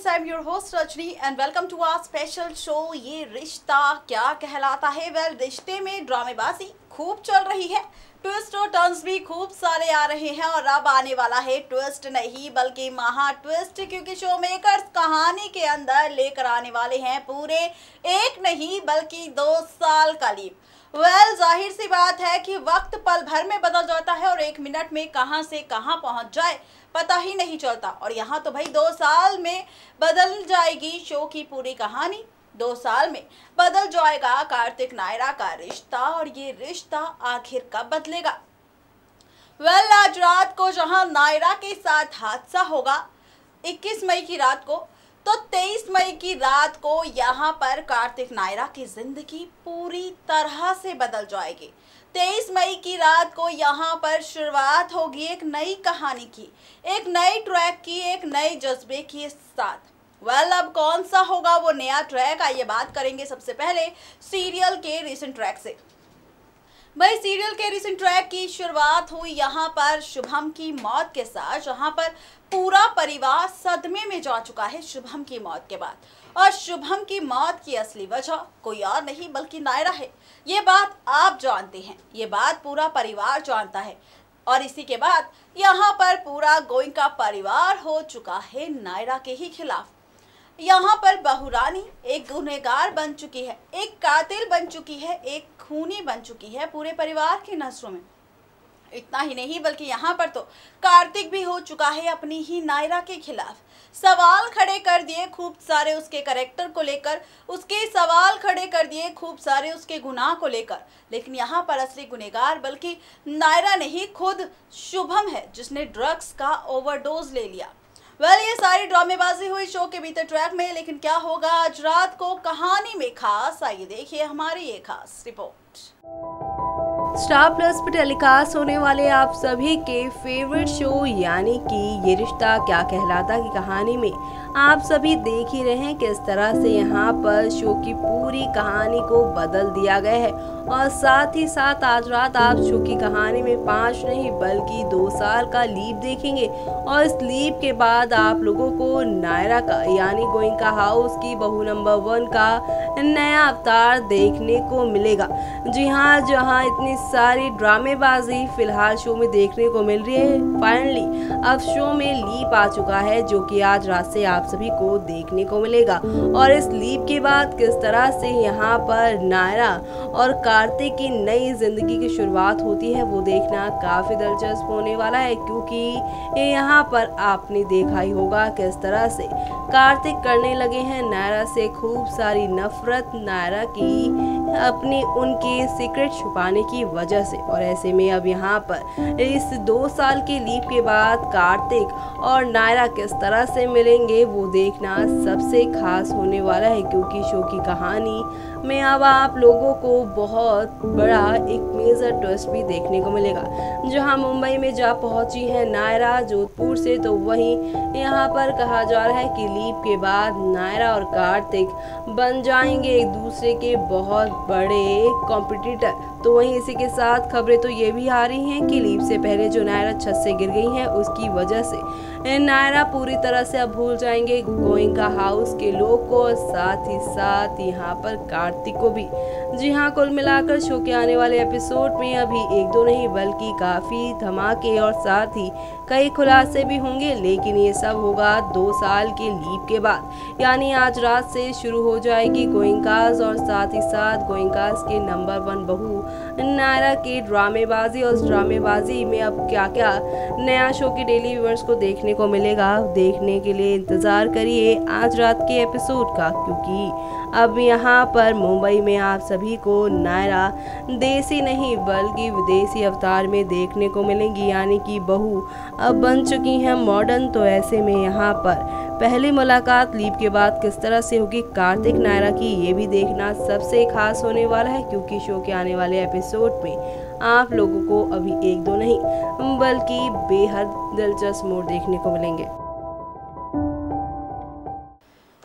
I am your host Rajni and welcome to our special show ये रिश्ता क्या कहलाता है। वेल, रिश्ते में ड्रामेबाजी खूब चल रही है, ट्विस्ट और टर्न्स भी खूब सारे आ रहे हैं और अब आने वाला है ट्विस्ट नहीं बल्कि महा ट्विस्ट, क्योंकि शो मेकर्स कहानी के अंदर लेकर आने वाले हैं पूरे एक नहीं बल्कि 2 साल का लीप। वेल, जाहिर सी बात है कि वक्त पल भर में बदल जाता है और 1 मिनट में कहां से कहां पहुंच जाए पता ही नहीं चलता। और यहाँ तो भाई 2 साल में बदल जाएगी शो की पूरी कहानी। 2 साल में बदल जाएगा कार्तिक नायरा का रिश्ता, और ये रिश्ता आखिर कब बदलेगा। वेल, आज रात को जहां नायरा के साथ हादसा होगा 21 मई की रात को, तो 23 मई की रात को यहाँ पर कार्तिक नायरा की जिंदगी पूरी तरह से बदल जाएगी। 23 मई की रात को यहाँ पर शुरुआत होगी एक नई कहानी की, एक नई ट्रैक की, एक नए जज्बे के साथ। वेल, अब कौन सा होगा वो नया ट्रैक, आइए बात करेंगे सबसे पहले सीरियल के रिसेंट ट्रैक से। भाई, सीरियल के रिसेंट ट्रैक की शुरुआत हुई यहाँ पर शुभम की मौत के साथ, जहाँ पर पूरा परिवार सदमे में जा चुका है शुभम की मौत के बाद। और शुभम की मौत की असली वजह कोई और नहीं बल्कि नायरा है। ये बात आप जानते हैं, ये बात पूरा परिवार जानता है। और इसी के बाद यहाँ पर पूरा गोइंका परिवार हो चुका है नायरा के ही खिलाफ। यहाँ पर बहुरानी एक गुनहगार बन चुकी है, एक कातिल बन चुकी है, एक खूनी बन चुकी है पूरे परिवार की नजरों में। इतना ही नहीं बल्कि यहाँ पर तो कार्तिक भी हो चुका है अपनी ही नायरा के खिलाफ। सवाल खड़े कर दिए खूब सारे उसके कैरेक्टर को लेकर, उसके सवाल खड़े कर दिए खूब सारे उसके गुनाह को लेकर। लेकिन यहाँ पर असली गुनहगार बल्कि नायरा नहीं, खुद शुभम है जिसने ड्रग्स का ओवरडोज ले लिया। वेल, ये सारी ड्रामेबाजी हुई शो के भीतर ट्रैक में, लेकिन क्या होगा आज रात को कहानी में खास, आइए देखिए हमारी ये खास रिपोर्ट। स्टार प्लस पर टेलीकास्ट होने वाले आप सभी के फेवरेट शो यानी कि ये रिश्ता क्या कहलाता की कहानी में आप सभी देख ही रहे हैं किस तरह से यहाँ पर शो की पूरी कहानी को बदल दिया गया है। और साथ ही साथ आज रात आप शो की कहानी में 5 नहीं बल्कि 2 साल का लीप देखेंगे। और इस लीप के बाद आप लोगों को नायरा का यानी गोइंका हाउस की बहू नंबर 1 का नया अवतार देखने को मिलेगा। जी हाँ, जहाँ इतनी सारी ड्रामेबाजी फिलहाल शो में देखने को मिल रही है, फाइनली अब शो में लीप आ चुका है जो कि आज रात से आप सभी को देखने को मिलेगा। और इस लीप के बाद किस तरह से यहाँ पर नायरा और कार्तिक की नई जिंदगी की शुरुआत होती है वो देखना काफी दिलचस्प होने वाला है, क्योंकि यहाँ पर आपने देखा ही होगा किस तरह से कार्तिक करने लगे हैं नायरा से खूब सारी नफरत, नायरा की अपनी उनके सीक्रेट छुपाने की वजह से। और ऐसे में अब यहाँ पर इस 2 साल के लीप के बाद कार्तिक और नायरा किस तरह से मिलेंगे वो देखना सबसे खास होने वाला है, क्योंकि शो की कहानी में अब आप लोगों को बहुत बड़ा एक मेजर ट्विस्ट भी देखने को मिलेगा। जहां मुंबई में जा पहुंची है नायरा जोधपुर से, तो वहीं यहां पर कहा जा रहा है कि लीप के बाद नायरा और कार्तिक बन जाएंगे एक दूसरे के बहुत बड़े कॉम्पिटिटर। तो वहीं इसी के साथ खबरें तो ये भी आ रही हैं कि लीप से पहले जो नायरा छत से गिर गई हैं उसकी वजह से नायरा पूरी तरह से अब भूल जाएंगे गोइंका हाउस के लोग को, और साथ ही साथ यहाँ पर कार्तिक को भी। जी हाँ, कुल मिलाकर शो के आने वाले एपिसोड में अभी 1-2 नहीं बल्कि काफी धमाके और साथ ही कई खुलासे भी होंगे। लेकिन ये सब होगा 2 साल के लीप के बाद, यानी आज रात से शुरू हो जाएगी गोइंकास और साथ ही साथ गोइंकास के नंबर 1 बहू नायरा की ड्रामेबाजी। और उस ड्रामेबाजी में अब क्या क्या नया शो के डेली व्यूअर्स को देखने को मिलेगा, देखने के लिए इंतजार करिए आज रात के एपिसोड का, क्योंकि अब यहाँ पर मुंबई में आप सभी को नायरा देसी नहीं बल्कि विदेशी अवतार में देखने को मिलेंगी, यानी कि बहू अब बन चुकी हैं मॉडर्न। तो ऐसे में यहाँ पर पहली मुलाकात लीप के बाद किस तरह से होगी कार्तिक नायरा की, ये भी देखना सबसे खास होने वाला है, क्योंकि शो के आने वाले एपिसोड में आप लोगों को अभी 1-2 नहीं बल्कि बेहद दिलचस्प मोड़ देखने को मिलेंगे।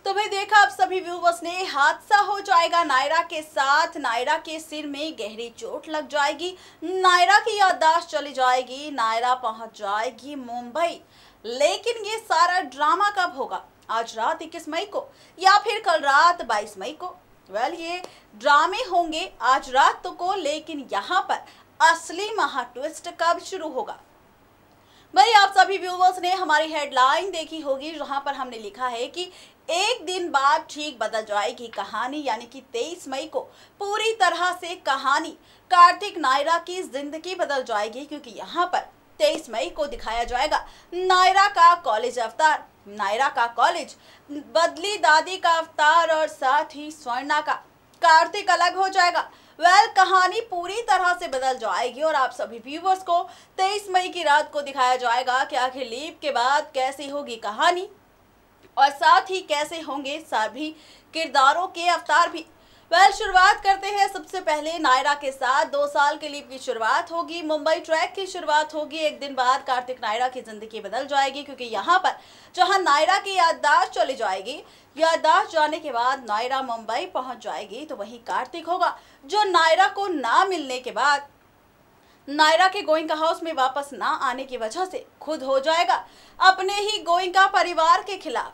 तो भाई देखा आप सभी व्यूवर्स ने, हादसा हो जाएगा नायरा के साथ, नायरा के सिर में गहरी चोट लग जाएगी, नायरा की याददाश्त चली जाएगी, नायरा पहुंच जाएगी मुंबई। लेकिन ये सारा ड्रामा कब होगा, आज रात 21 मई को या फिर कल रात 22 मई को? ये ड्रामे होंगे आज रात को, लेकिन यहाँ पर असली महा ट्विस्ट कब शुरू होगा? भाई आप सभी व्यूवर्स ने हमारी हेडलाइन देखी होगी, जहां पर हमने लिखा है कि एक दिन बाद ठीक बदल जाएगी कहानी, यानी कि 23 मई को पूरी तरह से कहानी कार्तिक नायरा की जिंदगी बदल जाएगी, क्योंकि यहाँ पर 23 मई को दिखाया जाएगा नायरा का कॉलेज अवतार। नायरा का कॉलेज, बदली दादी का अवतार और साथ ही स्वर्णा का कार्तिक अलग हो जाएगा। कहानी पूरी तरह से बदल जाएगी और आप सभी व्यूवर्स को 23 मई की रात को दिखाया जाएगा कि आखिर लीप के बाद कैसी होगी कहानी और साथ ही कैसे होंगे सभी किरदारों के अवतार भी। शुरुआत करते हैं सबसे पहले नायरा के साथ। 2 साल के लीप की शुरुआत होगी, मुंबई ट्रैक की शुरुआत होगी। एक दिन बाद कार्तिक नायरा की जिंदगी बदल जाएगी, क्योंकि यहाँ पर जहाँ नायरा की याददाश्त चली जाएगी, याददाश्त जाने के बाद नायरा मुंबई पहुंच जाएगी, तो वही कार्तिक होगा जो नायरा को ना मिलने के बाद नायरा के गोइंका हाउस में वापस ना आने की वजह से खुद हो जाएगा अपने ही गोइंका परिवार के खिलाफ,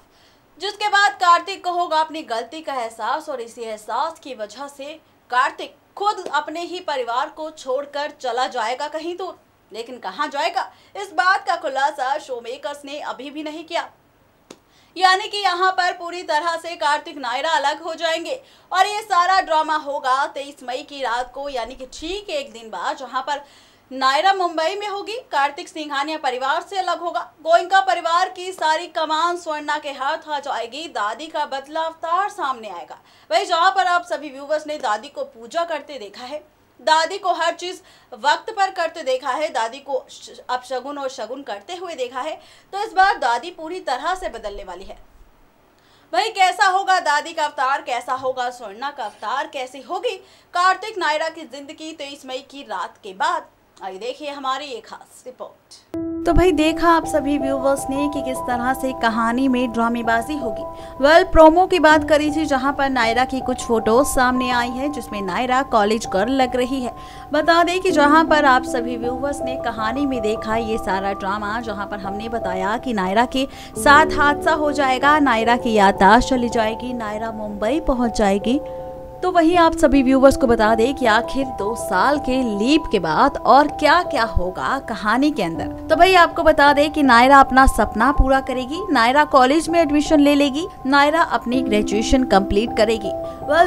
जिसके बाद कार्तिक को होगा अपनी गलती का एहसास और इसी एहसास की वजह से कार्तिक खुद अपने ही परिवार को छोड़कर चला जाएगा कहीं दूर। लेकिन कहां जाएगा, इस बात का खुलासा शो मेकर्स ने अभी भी नहीं किया। यानी कि यहाँ पर पूरी तरह से कार्तिक नायरा अलग हो जाएंगे और ये सारा ड्रामा होगा 23 मई की रात को, यानी कि ठीक एक दिन बाद, जहाँ पर नायरा मुंबई में होगी, कार्तिक सिंघानिया परिवार से अलग होगा, गोइंका परिवार की सारी कमान स्वर्णा के हाथ आ जाएगी, दादी का बदला अवतार सामने आएगा। वही जहाँ पर आप सभी व्यूवर्स ने दादी को पूजा करते देखा है, दादी को हर चीज वक्त पर करते देखा है, दादी को अपशगुन और शगुन करते हुए देखा है, तो इस बार दादी पूरी तरह से बदलने वाली है। वही कैसा होगा दादी का अवतार, कैसा होगा स्वर्णा का अवतार, कैसी होगी कार्तिक नायरा की जिंदगी 23 मई की रात के बाद? आइए देखिए हमारी एक खास रिपोर्ट। तो भाई देखा आप सभी व्यूवर्स ने कि किस तरह से कहानी में ड्रामेबाजी होगी। प्रोमो की बात करी थी, जहां पर नायरा की कुछ फोटोज सामने आई हैं, जिसमें नायरा कॉलेज गर्ल लग रही है। बता दें कि जहां पर आप सभी व्यूवर्स ने कहानी में देखा ये सारा ड्रामा, जहां पर हमने बताया कि नायरा के साथ हादसा हो जाएगा, नायरा की याददाश्त चली जाएगी, नायरा मुंबई पहुंच जाएगी। तो वही आप सभी व्यूवर्स को बता दें कि आखिर 2 साल के लीप के बाद और क्या क्या होगा कहानी के अंदर। तो भाई आपको बता दें कि नायरा अपना सपना पूरा करेगी, नायरा कॉलेज में एडमिशन ले लेगी, नायरा अपनी ग्रेजुएशन कंप्लीट करेगी।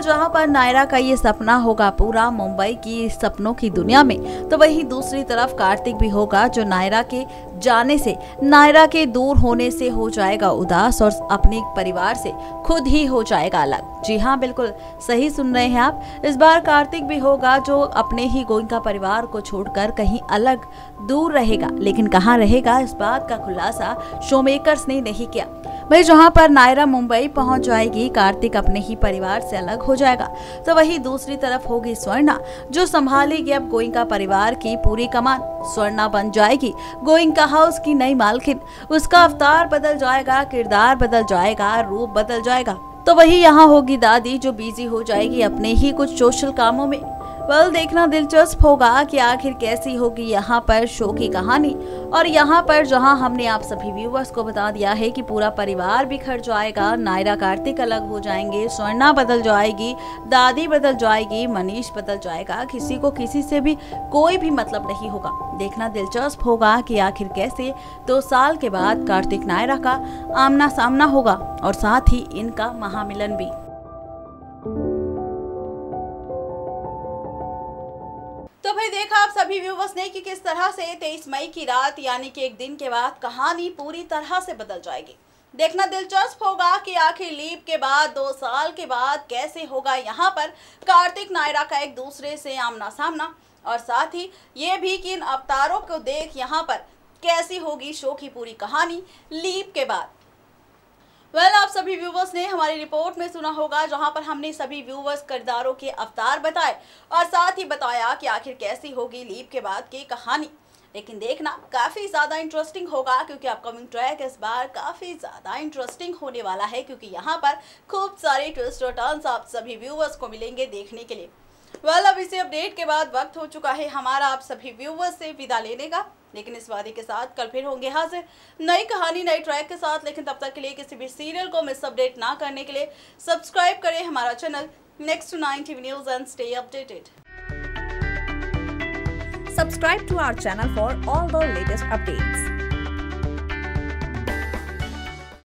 जहां पर नायरा का ये सपना होगा पूरा मुंबई की सपनों की दुनिया में, तो वही दूसरी तरफ कार्तिक भी होगा जो नायरा के जाने से, नायरा के दूर होने से हो जाएगा उदास और अपने परिवार से खुद ही हो जाएगा अलग। जी हाँ, बिल्कुल सही सुन रहे हैं आप। इस बार कार्तिक भी होगा जो अपने ही गोइंका परिवार को छोड़कर कहीं अलग दूर रहेगा, लेकिन कहाँ रहेगा इस बात का खुलासा शो मेकर्स ने नहीं किया। भाई जहां पर नायरा मुंबई पहुंच जाएगी, कार्तिक अपने ही परिवार से अलग हो जाएगा, तो वही दूसरी तरफ होगी स्वर्णा जो संभालेगी अब गोइंका परिवार की पूरी कमान। स्वर्णा बन जाएगी गोइंका हाउस की नई मालकिन, उसका अवतार बदल जाएगा, किरदार बदल जाएगा, रूप बदल जाएगा। तो वही यहाँ होगी दादी जो बिजी हो जाएगी अपने ही कुछ सोशल कामों में। देखना दिलचस्प होगा कि आखिर कैसी होगी यहाँ पर शो की कहानी। और यहाँ पर जहाँ हमने आप सभी व्यूवर्स को बता दिया है कि पूरा परिवार बिखर जाएगा, नायरा कार्तिक अलग हो जाएंगे, स्वर्णा बदल जाएगी, दादी बदल जाएगी, मनीष बदल जाएगा, किसी को किसी से भी कोई भी मतलब नहीं होगा। देखना दिलचस्प होगा कि आखिर कैसे 2 साल के बाद कार्तिक नायरा का आमना सामना होगा और साथ ही इनका महामिलन भी। तो भाई देखा आप सभी व्यूवर्स ने कि किस तरह से 23 मई की रात, यानी कि एक दिन के बाद कहानी पूरी तरह से बदल जाएगी। देखना दिलचस्प होगा कि आखिर लीप के बाद 2 साल के बाद कैसे होगा यहाँ पर कार्तिक नायरा का एक दूसरे से आमना सामना, और साथ ही ये भी कि इन अवतारों को देख यहाँ पर कैसी होगी शो की पूरी कहानी लीप के बाद। आप सभी व्यूवर्स ने हमारी रिपोर्ट में सुना होगा, जहां पर हमने सभी व्यूवर्स किरदारों के अवतार बताए और साथ ही बताया कि आखिर कैसी होगी लीप के बाद की कहानी। लेकिन देखना काफी ज्यादा इंटरेस्टिंग होगा, क्योंकि अपकमिंग ट्रैक इस बार काफी ज्यादा इंटरेस्टिंग होने वाला है, क्योंकि यहाँ पर खूब सारे ट्विस्ट और टर्न्स आप सभी व्यूवर्स को मिलेंगे देखने के लिए। अब इसी अपडेट के बाद वक्त हो चुका है हमारा आप सभी व्यूवर्स से विदा लेने का। लेकिन इस वादे के साथ कल फिर होंगे हाजिर नई कहानी नई ट्रैक के साथ। लेकिन तब तक के लिए किसी भी सीरियल को मिस अपडेट ना करने के लिए सब्सक्राइब करें हमारा channel Next to 9 TV News and stay updated. Subscribe to our channel for all the latest updates.